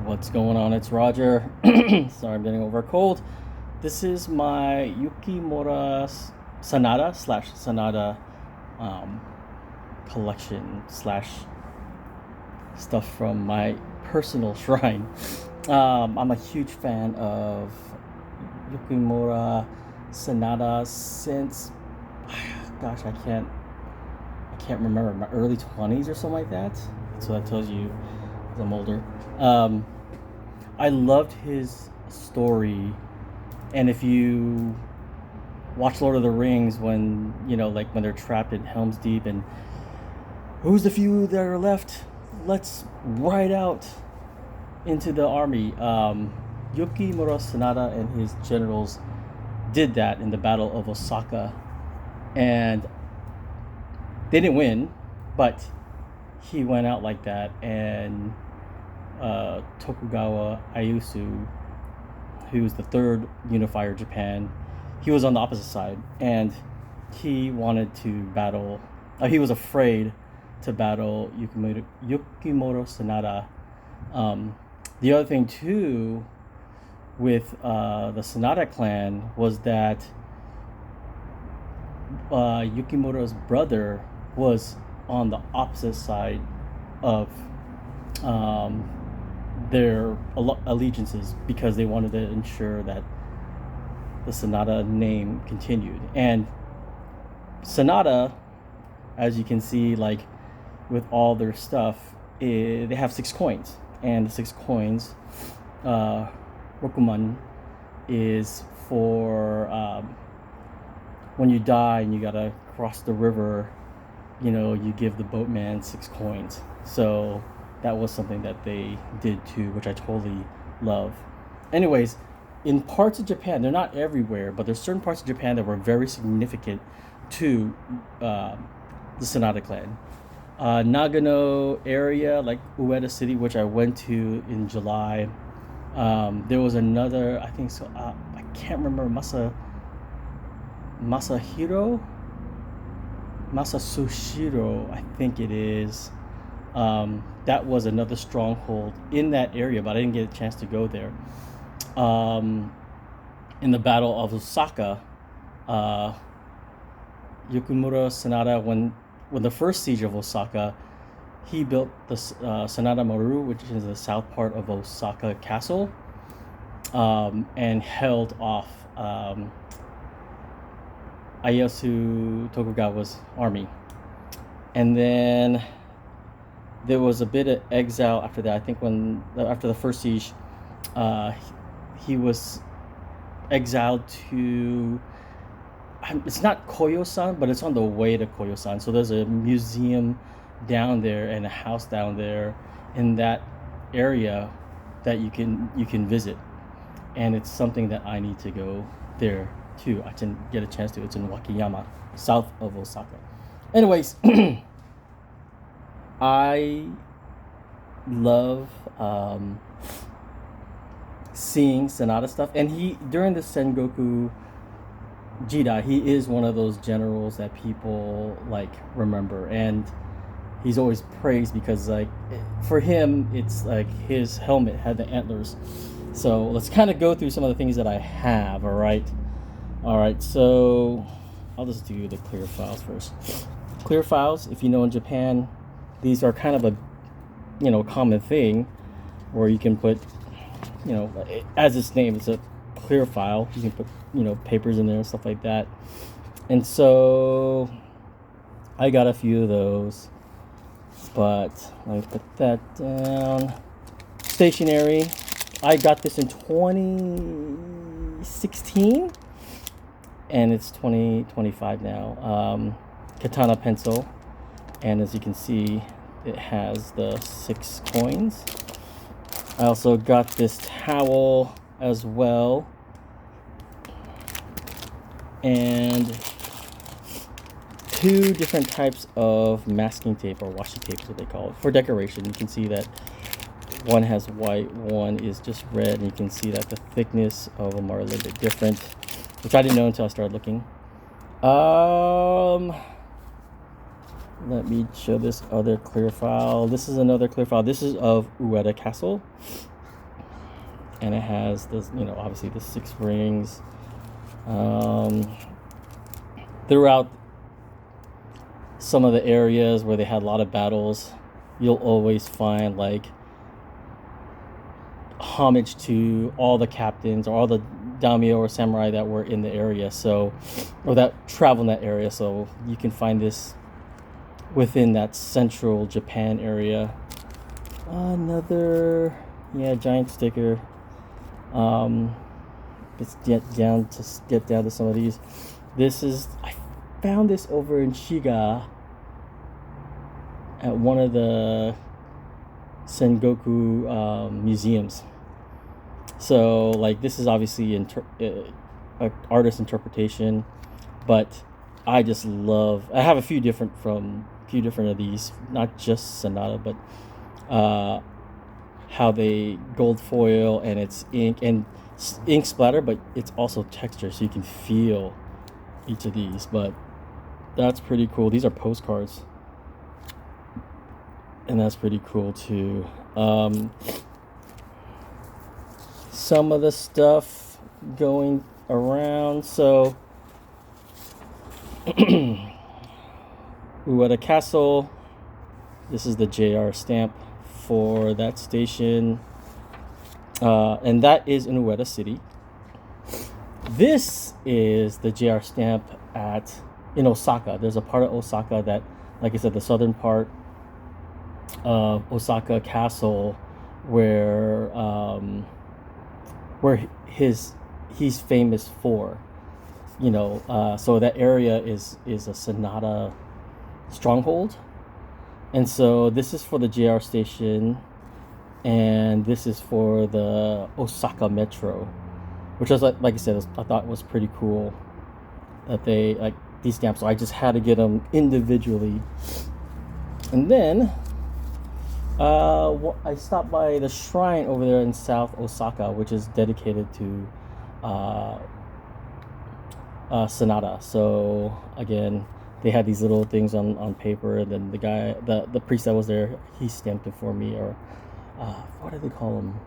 What's going on? It's Roger. Sorry, I'm getting over a cold. This is my Yukimura Sanada um, collection slash stuff from my personal shrine. I'm a huge fan of Yukimura Sanada since, gosh, I can't remember, my early 20s or something like that. So that tells you I'm older. Um, I loved his story, and if you watch Lord of the Rings, when like when they're trapped in Helm's Deep, and who's the few that are left? Let's ride out into the army. Yukimura Sanada and his generals did that in the Battle of Osaka, and they didn't win, but he went out like that, and Tokugawa Ieyasu, who was the third unifier of Japan, he was on the opposite side, and he wanted to battle. He was afraid to battle Yukimura Sanada. The other thing too, with the Sanada clan, was that Yukimura's brother was on the opposite side of their allegiances, because they wanted to ensure that the Sanada name continued. And Sanada, as you can see, like with all their stuff, they have 6 coins, and the 6 coins, Rokuman, is for when you die and you gotta cross the river, you give the boatman 6 coins. So that was something that they did too, which I totally love. Anyways, in parts of Japan, they're not everywhere, but there's certain parts of Japan that were very significant to the Sanada clan. Nagano area, like Ueda City, which I went to in July. There was another, I think so. I can't remember, Masasushiro, I think it is. That was another stronghold in that area, but I didn't get a chance to go there. In the Battle of Osaka, Yukimura Sanada, when the first siege of Osaka, he built the Sanada Maru, which is the south part of Osaka Castle, and held off Ieyasu Tokugawa's army. And then there was a bit of exile after that. I think after the first siege, he was exiled to, it's not Koyosan, but it's on the way to Koyosan. So there's a museum down there and a house down there in that area that you can visit, and it's something that I need to go there too. I didn't get a chance to. It's in Wakayama, south of Osaka. Anyways, I love seeing Sanada stuff, and he, during the Sengoku Jida, he is one of those generals that people like remember, and he's always praised because, like, for him, it's like his helmet had the antlers. So let's kind of go through some of the things that I have. All right, so I'll just do the clear files first. Clear files, if you know, in Japan, these are kind of a common thing, where you can put, as its name, it's a clear file. You can put papers in there and stuff like that. And so I got a few of those, but let me put that down. Stationery, I got this in 2016, and it's 2025 now. Katana pencil, and as you can see, it has the 6 coins. I also got this towel as well, and 2 different types of masking tape, or washi tape is what they call it, for decoration. You can see that one has white, one is just red, and you can see that the thickness of them are a little bit different, which I didn't know until I started looking. Let me show this other clear file. This is another clear file. This is of Ueda Castle. and it has this, obviously the 6 rings. Um, Throughout some of the areas where they had a lot of battles, you'll always find like homage to all the captains or all the daimyo or samurai that were in the area, so, or that travel in that area. So you can find this within that central Japan area. Another, giant sticker. Let's get down to some of these. I found this over in Shiga at one of the Sengoku museums. So like, this is obviously artist interpretation, but I just love. I have a few different of these, not just Sanada, but how they gold foil, and it's ink splatter, but it's also texture, so you can feel each of these. But that's pretty cool. These are postcards, and that's pretty cool too. Some of the stuff going around. So Ueda Castle. This is the JR stamp for that station, and that is in Ueda City. This is the JR stamp in Osaka. There's a part of Osaka that, like I said, the southern part of Osaka Castle, where he's famous for, so that area is a Sanada stronghold. And so this is for the JR station, and this is for the Osaka Metro, which was, like I said, I thought was pretty cool that they like these stamps. So I just had to get them individually. And then I stopped by the shrine over there in South Osaka, which is dedicated to Sanada. So again, they had these little things on paper, and then the priest that was there, he stamped it for me. Or what do they call them?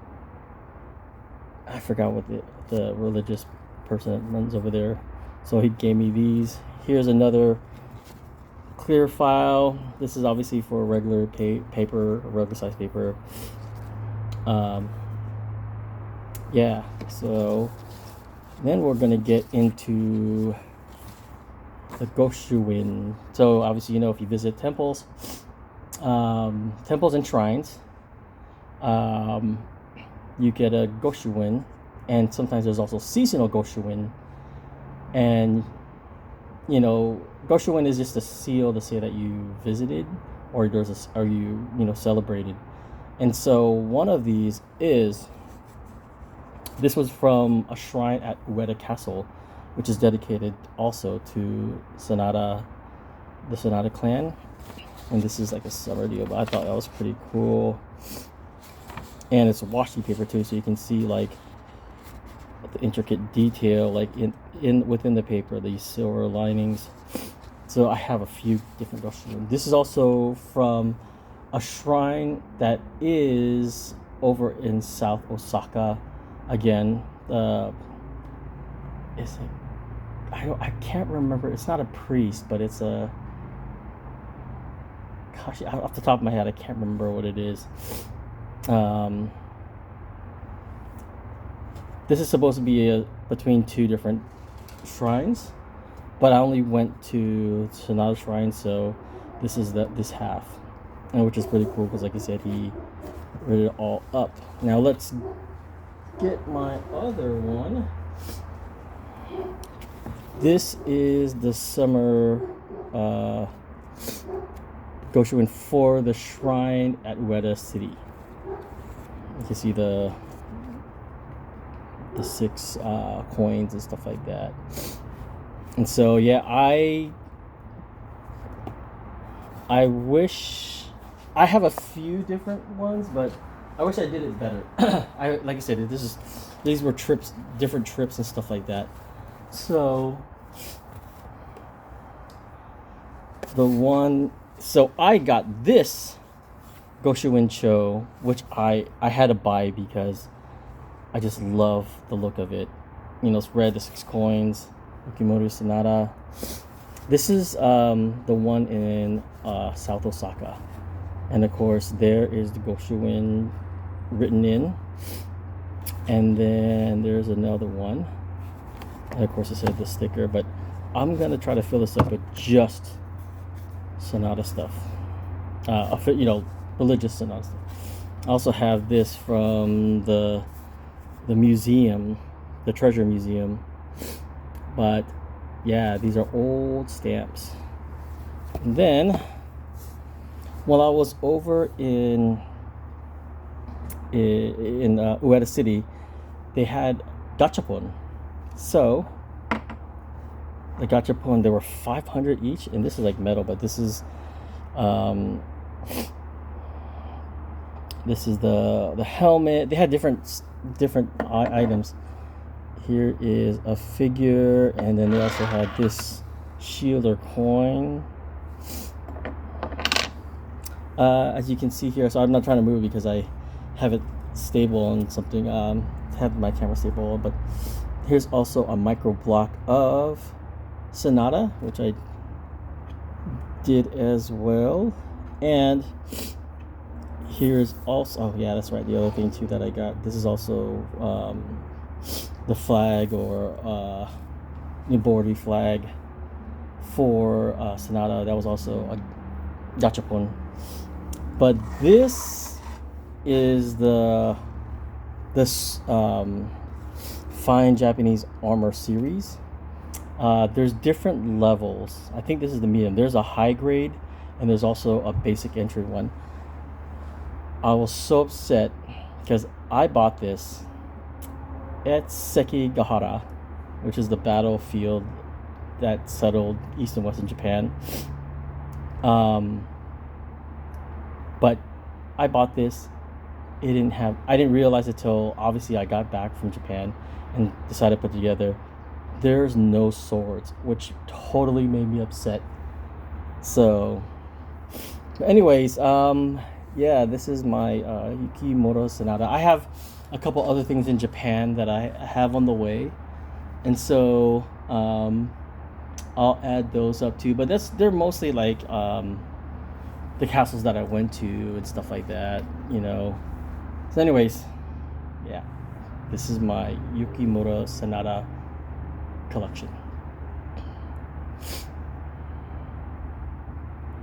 I forgot what the religious person that runs over there. So he gave me these. Here's another clear file. This is obviously for regular paper, regular size paper. So then we're gonna get into the Goshuin. So obviously, if you visit temples and shrines, you get a Goshuin, and sometimes there's also seasonal Goshuin. And Goshuin is just a seal to say that you visited, or you celebrated. And so one of these this was from a shrine at Ueda Castle, which is dedicated also to Sanada, the Sanada Clan. And this is like a summer deal, but I thought that was pretty cool. And it's washi paper too, so you can see like the intricate detail, like within the paper, these silver linings. So I have a few different Goshuin. This is also from a shrine that is over in South Osaka. Again, I can't remember. It's not a priest, but it's a. Gosh, off the top of my head, I can't remember what it is. This is supposed to be between two different shrines, but I only went to Sanada Shrine, so this is this half, and which is pretty cool because, like I said, he wrote it all up. Now let's get my other one. This is the summer Goshuin for the shrine at Ueda City. You can see the 6 coins and stuff like that. And so I wish I have a few different ones, but I wish I did it better. Like I said, these were different trips and stuff like that. So I got this Goshuin Cho, which I had to buy because I just love the look of it. You know, it's red, the 6 coins, Yukimoto Sanada. This is the one in South Osaka. And of course, there is the Goshuin written in. And then there's another one. And of course, it said the sticker, but I'm gonna try to fill this up with just Sanada stuff. You know, religious Sanada stuff. I also have this from the museum, the treasure museum. But yeah, these are old stamps. And then, while I was over in Ueda City, they had gachapon. So the gachapon, there were 500 each, and this is like metal, but this is the helmet. They had different items. Here is a figure, and then they also had this shield or coin. As you can see here, so I'm not trying to move because I have it stable on something. Have my camera stable, but here's also a micro block of Sanada, which I did as well. And here's also, oh yeah, that's right, the other thing too that I got. This is also the flag, or Nibori flag for Sanada. That was also a gachapon. But this is this fine Japanese armor series. There's different levels. I think this is the medium. There's a high grade, and there's also a basic entry one. I was so upset because I bought this at Sekigahara, which is the battlefield that settled East and Western Japan. But I bought this. I didn't realize it till obviously I got back from Japan and decided to put it together. There's no swords, which totally made me upset. So, anyways, yeah, this is my Yukimoto Sanada. I have a couple other things in Japan that I have on the way, and so I'll add those up too. But they're mostly like the castles that I went to and stuff like that, you know. So anyways, yeah, this is my Yukimoto Sanada collection.